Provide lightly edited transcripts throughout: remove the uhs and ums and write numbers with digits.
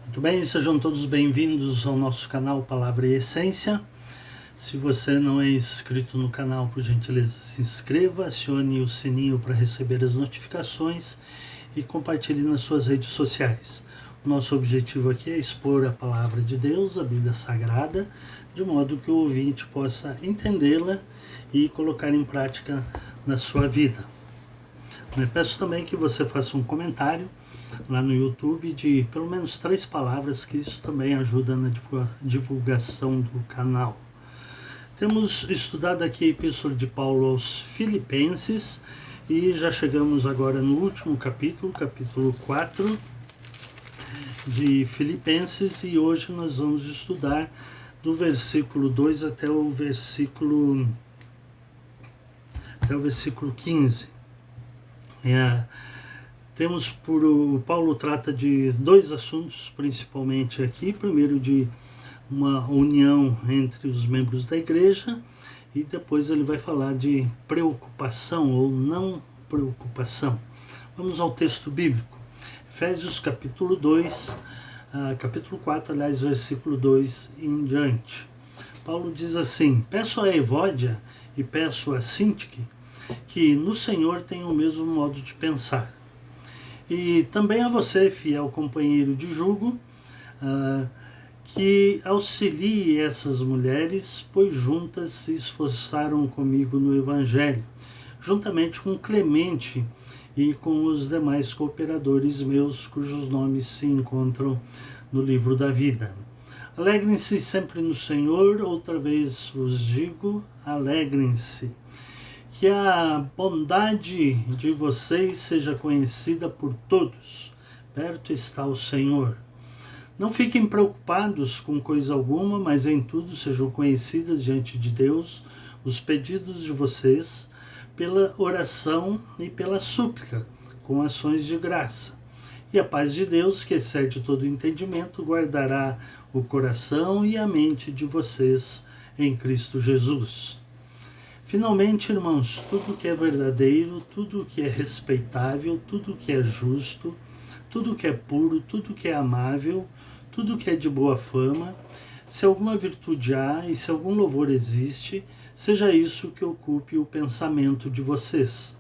Muito bem, sejam todos bem-vindos ao nosso canal Palavra e Essência. Se você não é inscrito no canal, por gentileza, se inscreva, acione o sininho para receber as notificações e compartilhe nas suas redes sociais. O nosso objetivo aqui é expor a Palavra de Deus, a Bíblia Sagrada, de modo que o ouvinte possa entendê-la e colocar em prática na sua vida. Eu peço também que você faça um comentário lá no YouTube de pelo menos 3 palavras, que isso também ajuda na divulgação do canal. Temos estudado aqui a Epístola de Paulo aos Filipenses e já chegamos agora no último capítulo, capítulo 4 de Filipenses, e hoje nós vamos estudar do versículo 2 até o versículo 15. O Paulo trata de 2 assuntos principalmente aqui. Primeiro, de uma união entre os membros da igreja, e depois ele vai falar de preocupação ou não preocupação. Vamos ao texto bíblico. Efésios capítulo 2, capítulo 4, aliás, versículo 2 em diante. Paulo diz assim: peço a Evódia e peço a Sintique que no Senhor tenham o mesmo modo de pensar. E também a você, fiel companheiro de jugo, que auxilie essas mulheres, pois juntas se esforçaram comigo no Evangelho, juntamente com Clemente e com os demais cooperadores meus, cujos nomes se encontram no livro da vida. Alegrem-se sempre no Senhor, outra vez vos digo, alegrem-se. Que a bondade de vocês seja conhecida por todos. Perto está o Senhor. Não fiquem preocupados com coisa alguma, mas em tudo sejam conhecidas diante de Deus os pedidos de vocês pela oração e pela súplica, com ações de graça. E a paz de Deus, que excede todo entendimento, guardará o coração e a mente de vocês em Cristo Jesus. Finalmente, irmãos, tudo que é verdadeiro, tudo que é respeitável, tudo que é justo, tudo que é puro, tudo que é amável, tudo que é de boa fama, se alguma virtude há e se algum louvor existe, seja isso que ocupe o pensamento de vocês.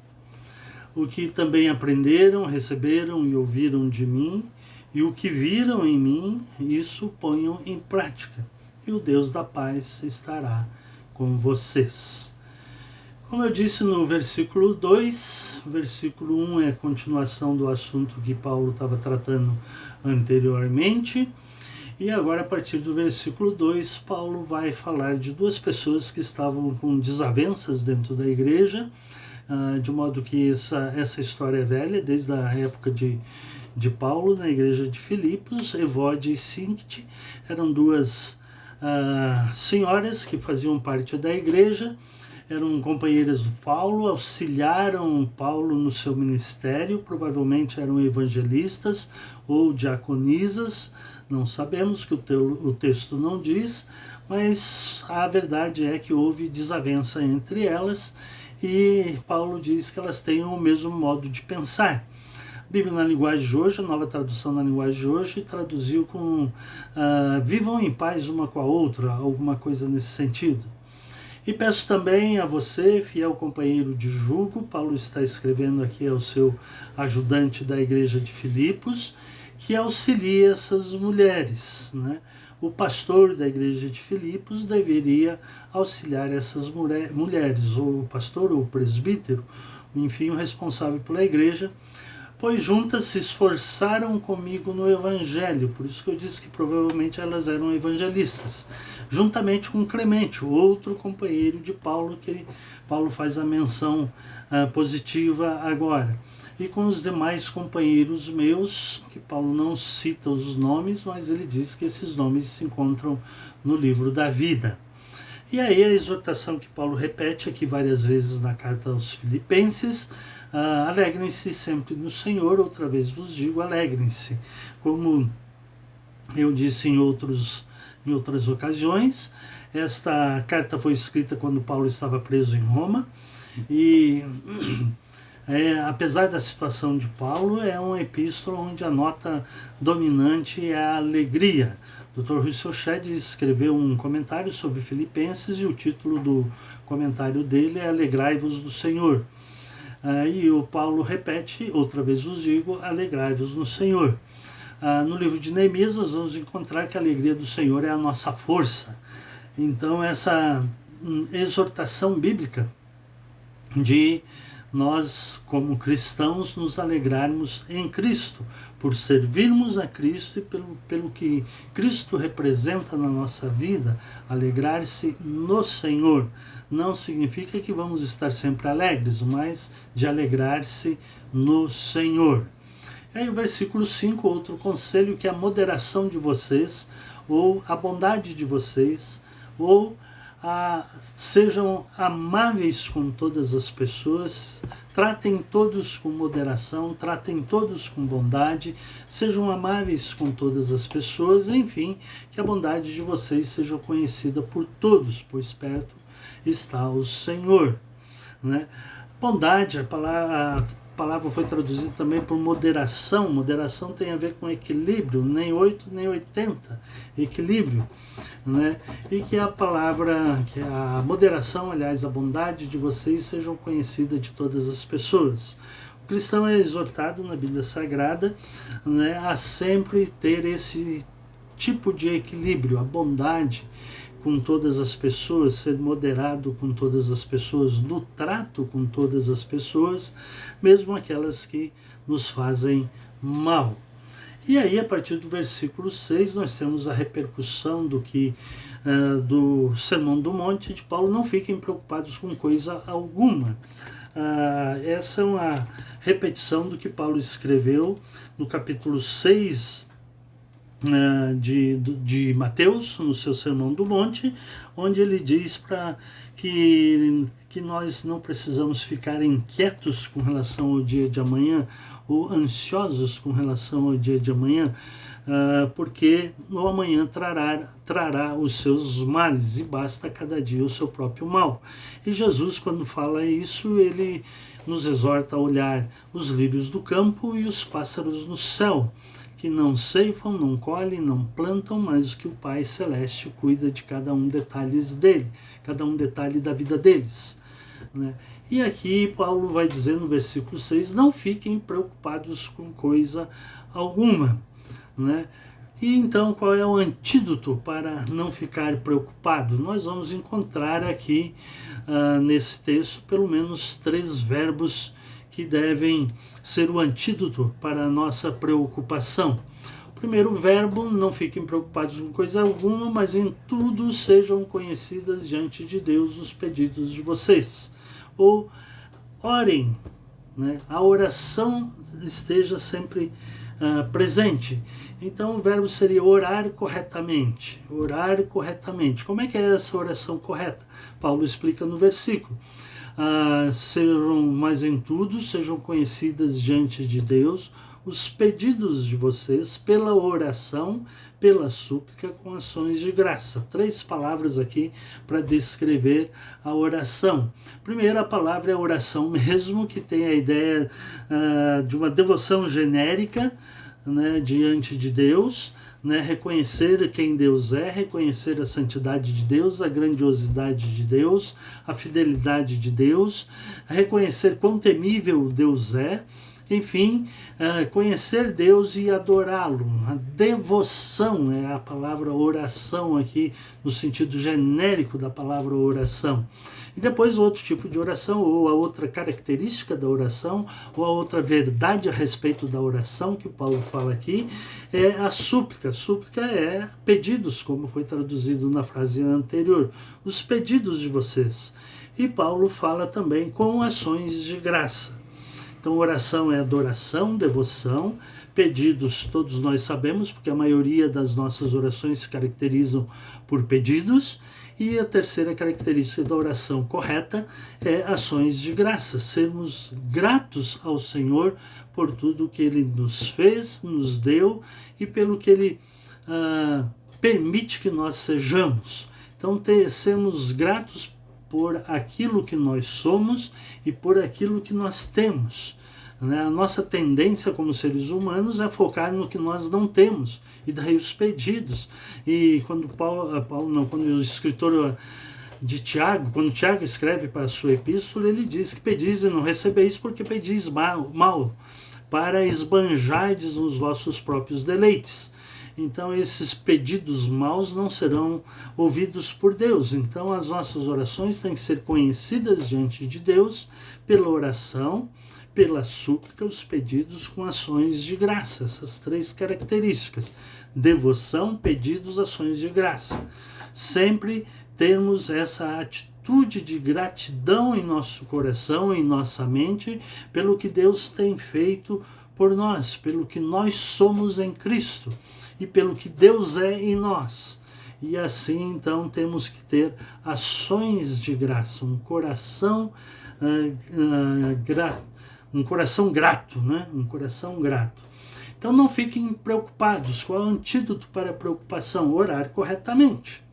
O que também aprenderam, receberam e ouviram de mim, e o que viram em mim, isso ponham em prática, e o Deus da paz estará com vocês. Como eu disse no versículo 2, versículo 1 é a continuação do assunto que Paulo estava tratando anteriormente. E agora, a partir do versículo 2, Paulo vai falar de 2 pessoas que estavam com desavenças dentro da igreja, de modo que essa história é velha, desde a época de Paulo, na igreja de Filipos. Evódia e Sintique eram 2 senhoras que faziam parte da igreja, eram companheiras do Paulo, auxiliaram Paulo no seu ministério, provavelmente eram evangelistas ou diaconisas, não sabemos, que o texto não diz, mas a verdade é que houve desavença entre elas, e Paulo diz que elas têm o mesmo modo de pensar. A Bíblia na linguagem de hoje, a nova tradução na linguagem de hoje, traduziu com vivam em paz uma com a outra, alguma coisa nesse sentido. E peço também a você, fiel companheiro de jugo, Paulo está escrevendo aqui ao seu ajudante da igreja de Filipos, que auxilie essas mulheres, né? O pastor da igreja de Filipos deveria auxiliar essas mulheres, ou o pastor ou o presbítero, enfim, o responsável pela igreja, pois juntas se esforçaram comigo no Evangelho. Por isso que eu disse que provavelmente elas eram evangelistas, juntamente com Clemente, outro companheiro de Paulo, que Paulo faz a menção positiva agora. E com os demais companheiros meus, que Paulo não cita os nomes, mas ele diz que esses nomes se encontram no livro da vida. E aí a exortação que Paulo repete aqui várias vezes na carta aos Filipenses: alegrem-se sempre no Senhor, outra vez vos digo, alegrem-se. Como eu disse em outras ocasiões, esta carta foi escrita quando Paulo estava preso em Roma, e apesar da situação de Paulo, é uma epístola onde a nota dominante é a alegria. O Dr. Russell Shedd escreveu um comentário sobre Filipenses e o título do comentário dele é Alegrai-vos do Senhor. E o Paulo repete, outra vez vos digo, alegrai-vos no Senhor. No livro de Neemias nós vamos encontrar que a alegria do Senhor é a nossa força. Então essa exortação bíblica de nós, como cristãos, nos alegrarmos em Cristo, por servirmos a Cristo e pelo que Cristo representa na nossa vida, alegrar-se no Senhor. Não significa que vamos estar sempre alegres, mas de alegrar-se no Senhor. E aí o versículo 5, outro conselho, que é a moderação de vocês, ou a bondade de vocês, ou sejam amáveis com todas as pessoas, tratem todos com moderação, tratem todos com bondade, sejam amáveis com todas as pessoas, enfim, que a bondade de vocês seja conhecida por todos, pois perto está o Senhor. Né? Bondade, a palavra foi traduzida também por moderação. Moderação tem a ver com equilíbrio, nem 8 nem 80, equilíbrio. Né? E que que a moderação, aliás, a bondade de vocês sejam conhecida de todas as pessoas. O cristão é exortado na Bíblia Sagrada, né, a sempre ter esse tipo de equilíbrio, a bondade com todas as pessoas, ser moderado com todas as pessoas, no trato com todas as pessoas, mesmo aquelas que nos fazem mal. E aí, a partir do versículo 6, nós temos a repercussão do Sermão do Monte de Paulo: não fiquem preocupados com coisa alguma. Essa é uma repetição do que Paulo escreveu no capítulo 6 de Mateus, no seu Sermão do Monte, onde ele diz que nós não precisamos ficar inquietos com relação ao dia de amanhã, ou ansiosos com relação ao dia de amanhã, porque o amanhã trará os seus males, e basta cada dia o seu próprio mal. E Jesus, quando fala isso, ele nos exorta a olhar os lírios do campo e os pássaros no céu, que não ceifam, não colhem, não plantam, mas que o Pai Celeste cuida de cada um detalhe da vida deles. Né? E aqui Paulo vai dizer no versículo 6, não fiquem preocupados com coisa alguma. Né? E então, qual é o antídoto para não ficar preocupado? Nós vamos encontrar aqui, nesse texto, pelo menos 3 verbos que devem ser o antídoto para a nossa preocupação. O primeiro verbo: não fiquem preocupados com coisa alguma, mas em tudo sejam conhecidas diante de Deus os pedidos de vocês. Ou orem, né? A oração esteja sempre presente. Então o verbo seria orar corretamente. Orar corretamente. Como é que é essa oração correta? Paulo explica no versículo. Mas em tudo sejam conhecidas diante de Deus os pedidos de vocês pela oração, pela súplica, com ações de graça. 3 palavras aqui para descrever a oração. Primeiro, a palavra é oração mesmo, que tem a ideia de uma devoção genérica, né, diante de Deus, né, reconhecer quem Deus é, reconhecer a santidade de Deus, a grandiosidade de Deus, a fidelidade de Deus, reconhecer quão temível Deus é, enfim, conhecer Deus e adorá-lo. A devoção é a palavra oração aqui, no sentido genérico da palavra oração. E depois outro tipo de oração, ou a outra característica da oração, ou a outra verdade a respeito da oração que Paulo fala aqui, é a súplica. Súplica é pedidos, como foi traduzido na frase anterior, os pedidos de vocês. E Paulo fala também com ações de graça. Então, oração é adoração, devoção, pedidos todos nós sabemos, porque a maioria das nossas orações se caracterizam por pedidos. E a terceira característica da oração correta é ações de graça, sermos gratos ao Senhor por tudo que Ele nos fez, nos deu e pelo que Ele permite que nós sejamos. Então, sermos gratos por aquilo que nós somos e por aquilo que nós temos. A nossa tendência como seres humanos é focar no que nós não temos, e daí os pedidos. E quando quando o escritor de Tiago, quando Tiago escreve para a sua epístola, ele diz que pedis e não recebeis porque pedis mal para esbanjardes os vossos próprios deleites. Então esses pedidos maus não serão ouvidos por Deus. Então as nossas orações têm que ser conhecidas diante de Deus pela oração, pela súplica, os pedidos com ações de graça. Essas três características: devoção, pedidos, ações de graça. Sempre termos essa atitude de gratidão em nosso coração, em nossa mente, pelo que Deus tem feito por nós, pelo que nós somos em Cristo e pelo que Deus é em nós. E assim, então, temos que ter ações de graça, um coração grato, um coração grato, né? Um coração grato. Então não fiquem preocupados. Qual é o antídoto para a preocupação? Orar corretamente.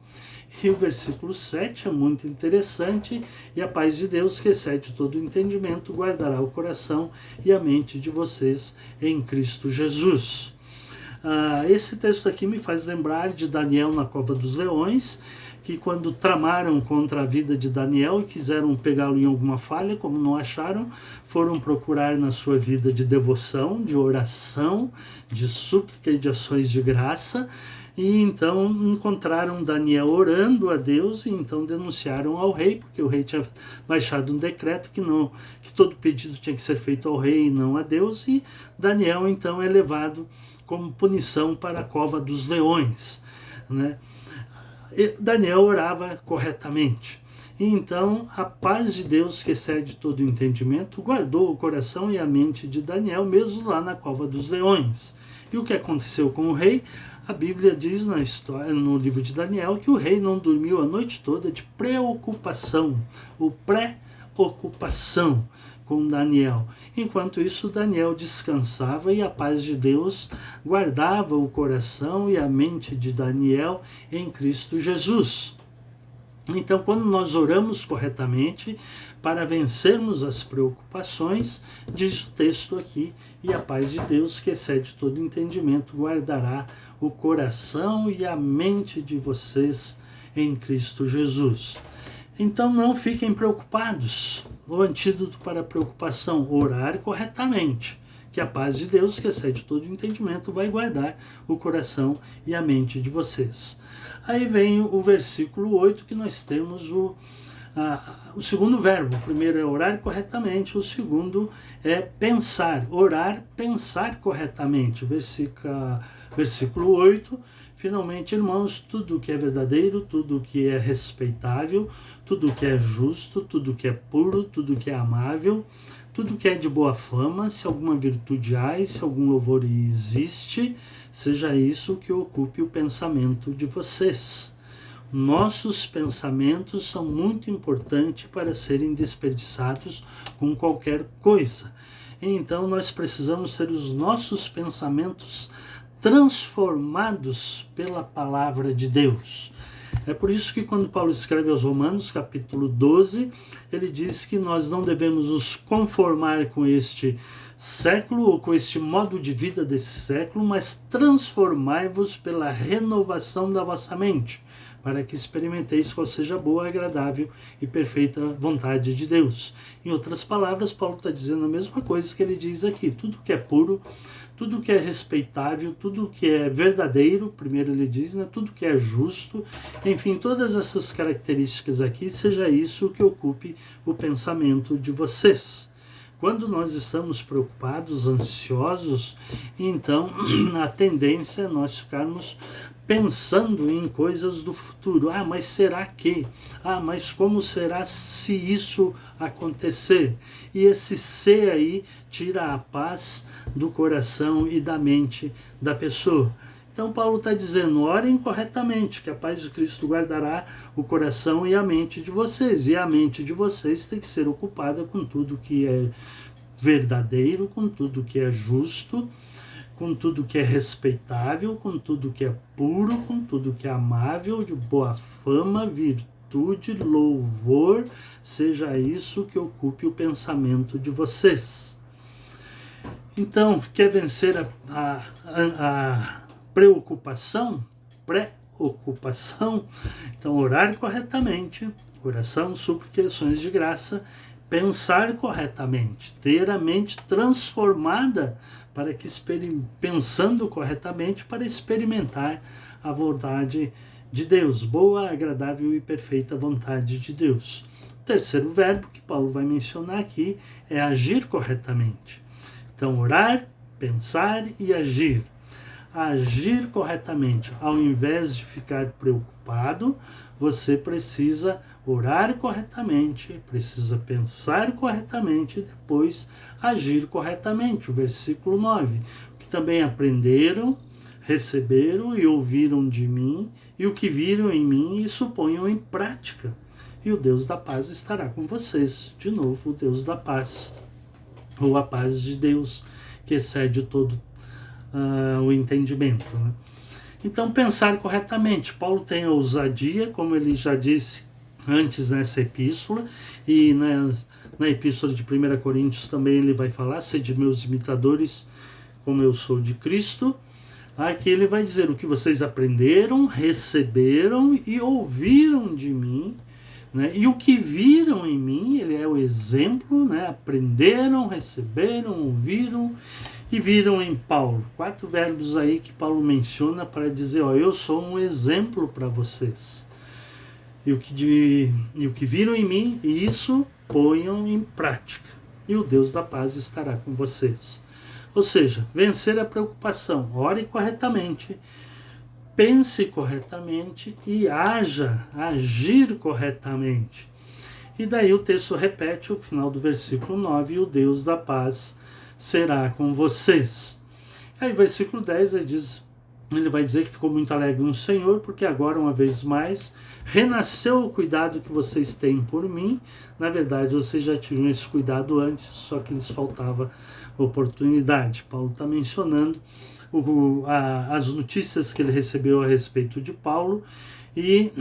E o versículo 7 é muito interessante: e a paz de Deus, que excede todo entendimento, guardará o coração e a mente de vocês em Cristo Jesus. Esse texto aqui me faz lembrar de Daniel na cova dos leões, que quando tramaram contra a vida de Daniel e quiseram pegá-lo em alguma falha, como não acharam, foram procurar na sua vida de devoção, de oração, de súplica e de ações de graça, e então encontraram Daniel orando a Deus, e então denunciaram ao rei, porque o rei tinha baixado um decreto que todo pedido tinha que ser feito ao rei e não a Deus, e Daniel então é levado como punição para a cova dos leões, né? Daniel orava corretamente. E então a paz de Deus, que excede todo entendimento, guardou o coração e a mente de Daniel, mesmo lá na cova dos leões. E o que aconteceu com o rei? A Bíblia diz na história, no livro de Daniel, que o rei não dormiu a noite toda de preocupação, ou pré-ocupação com Daniel. Enquanto isso, Daniel descansava e a paz de Deus guardava o coração e a mente de Daniel em Cristo Jesus. Então, quando nós oramos corretamente para vencermos as preocupações, diz o texto aqui: e a paz de Deus, que excede todo entendimento, guardará o coração e a mente de vocês em Cristo Jesus. Então não fiquem preocupados. O antídoto para a preocupação: orar corretamente, que a paz de Deus, que excede todo entendimento, vai guardar o coração e a mente de vocês. Aí vem o versículo 8, que nós temos o segundo verbo. O primeiro é orar corretamente, o segundo é pensar. Orar, pensar corretamente. Versículo 8, finalmente, irmãos, tudo que é verdadeiro, tudo que é respeitável, tudo que é justo, tudo que é puro, tudo que é amável, tudo que é de boa fama, se alguma virtude há e se algum louvor existe, seja isso que ocupe o pensamento de vocês. Nossos pensamentos são muito importantes para serem desperdiçados com qualquer coisa. Então nós precisamos ter os nossos pensamentos transformados pela palavra de Deus. É por isso que quando Paulo escreve aos Romanos, capítulo 12, ele diz que nós não devemos nos conformar com este século ou com este modo de vida desse século, mas transformai-vos pela renovação da vossa mente, para que experimenteis qual seja a boa, agradável e perfeita vontade de Deus. Em outras palavras, Paulo está dizendo a mesma coisa que ele diz aqui: tudo que é puro, tudo que é respeitável, tudo que é verdadeiro, primeiro ele diz, né? Tudo que é justo, enfim, todas essas características aqui, seja isso que ocupe o pensamento de vocês. Quando nós estamos preocupados, ansiosos, então a tendência é nós ficarmos pensando em coisas do futuro. Mas será que? Mas como será se isso acontecer? E esse ser aí tira a paz do coração e da mente da pessoa. Então Paulo está dizendo: orem corretamente, que a paz de Cristo guardará o coração e a mente de vocês. E a mente de vocês tem que ser ocupada com tudo que é verdadeiro, com tudo que é justo, com tudo que é respeitável, com tudo que é puro, com tudo que é amável, de boa fama, virtude, virtude, louvor, seja isso que ocupe o pensamento de vocês. Então, quer vencer a preocupação? Pré-ocupação? Então, orar corretamente, oração, súplica e ações de graça, pensar corretamente, ter a mente transformada para que, pensando corretamente, para experimentar a vontade de Deus, boa, agradável e perfeita vontade de Deus. O terceiro verbo que Paulo vai mencionar aqui é agir corretamente. Então, orar, pensar e agir. Agir corretamente, ao invés de ficar preocupado, você precisa orar corretamente, precisa pensar corretamente e depois agir corretamente. O versículo 9, que também aprenderam, receberam e ouviram de mim, e o que viram em mim e suponham em prática. E o Deus da paz estará com vocês. De novo, o Deus da paz, ou a paz de Deus, que excede todo o entendimento, né? Então, pensar corretamente. Paulo tem a ousadia, como ele já disse antes nessa epístola, e na epístola de 1 Coríntios também ele vai falar: sede meus imitadores, como eu sou de Cristo. Aqui ele vai dizer o que vocês aprenderam, receberam e ouviram de mim, né? E o que viram em mim, ele é o exemplo, né? Aprenderam, receberam, ouviram e viram em Paulo. 4 verbos aí que Paulo menciona para dizer: ó, eu sou um exemplo para vocês. E o que viram em mim, isso ponham em prática. E o Deus da paz estará com vocês. Ou seja, vencer a preocupação, ore corretamente, pense corretamente e agir corretamente. E daí o texto repete o final do versículo 9, e o Deus da paz será com vocês. Aí o versículo 10 ele vai dizer que ficou muito alegre no Senhor, porque agora, uma vez mais, renasceu o cuidado que vocês têm por mim. Na verdade, vocês já tinham esse cuidado antes, só que lhes faltava oportunidade. Paulo está mencionando as notícias que ele recebeu a respeito de Paulo, e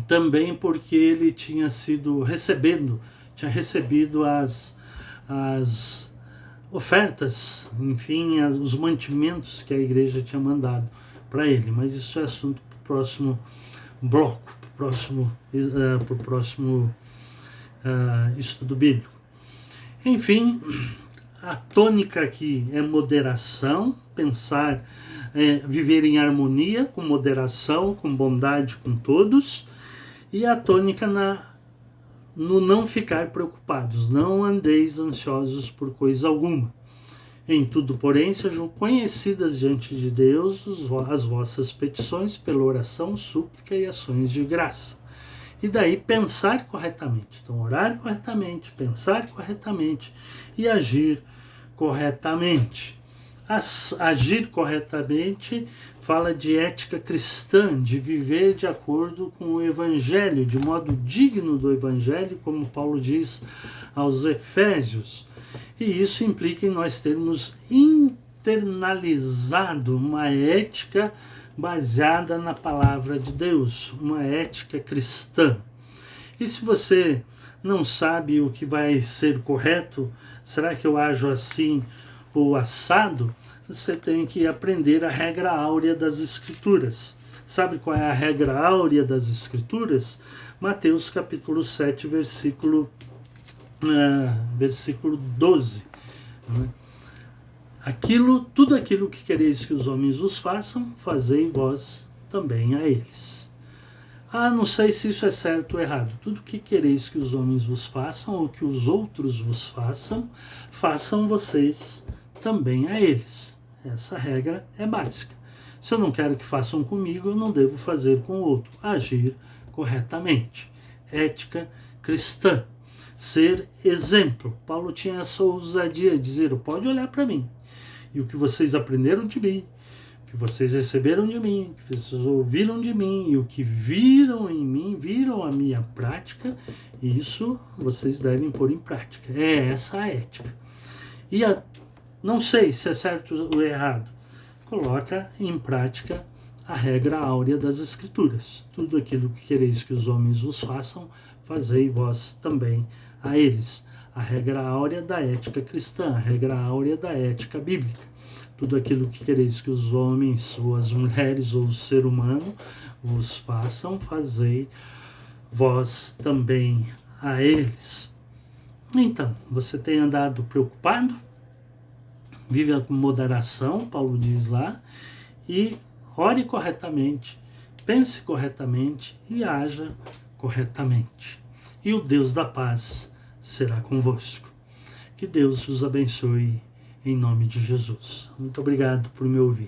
também porque ele tinha recebido as ofertas, enfim, os mantimentos que a igreja tinha mandado para ele. Mas isso é assunto para o próximo bloco, para o próximo estudo bíblico. Enfim, a tônica aqui é moderação, pensar, viver em harmonia, com moderação, com bondade com todos, e a tônica no não ficar preocupados, não andeis ansiosos por coisa alguma. Em tudo, porém, sejam conhecidas diante de Deus as vossas petições pela oração, súplica e ações de graça. E daí pensar corretamente. Então, orar corretamente, pensar corretamente e agir corretamente. Agir corretamente fala de ética cristã, de viver de acordo com o Evangelho, de modo digno do Evangelho, como Paulo diz aos Efésios. E isso implica em nós termos internalizado uma ética baseada na palavra de Deus, uma ética cristã. E se você não sabe o que vai ser correto, será que eu ajo assim ou assado? Você tem que aprender a regra áurea das Escrituras. Sabe qual é a regra áurea das Escrituras? Mateus capítulo 7, versículo 12. Né? Tudo aquilo que quereis que os homens vos façam, fazei vós também a eles. Não sei se isso é certo ou errado. Tudo que quereis que os homens vos façam, ou que os outros vos façam, façam vocês também a eles. Essa regra é básica. Se eu não quero que façam comigo, eu não devo fazer com o outro. Agir corretamente. Ética cristã. Ser exemplo. Paulo tinha essa ousadia de dizer: pode olhar para mim. E o que vocês aprenderam de mim, o que vocês receberam de mim, o que vocês ouviram de mim, e o que viram em mim, viram a minha prática, isso vocês devem pôr em prática. É essa a ética. E não sei se é certo ou errado. Coloca em prática a regra áurea das Escrituras. Tudo aquilo que quereis que os homens vos façam, fazei vós também a eles. A regra áurea da ética cristã, a regra áurea da ética bíblica. Tudo aquilo que quereis que os homens, ou as mulheres, ou o ser humano vos façam, fazei vós também a eles. Então, você tem andado preocupado? Viva com moderação, Paulo diz lá, e ore corretamente, pense corretamente e haja corretamente. E o Deus da paz será convosco. Que Deus os abençoe em nome de Jesus. Muito obrigado por me ouvir.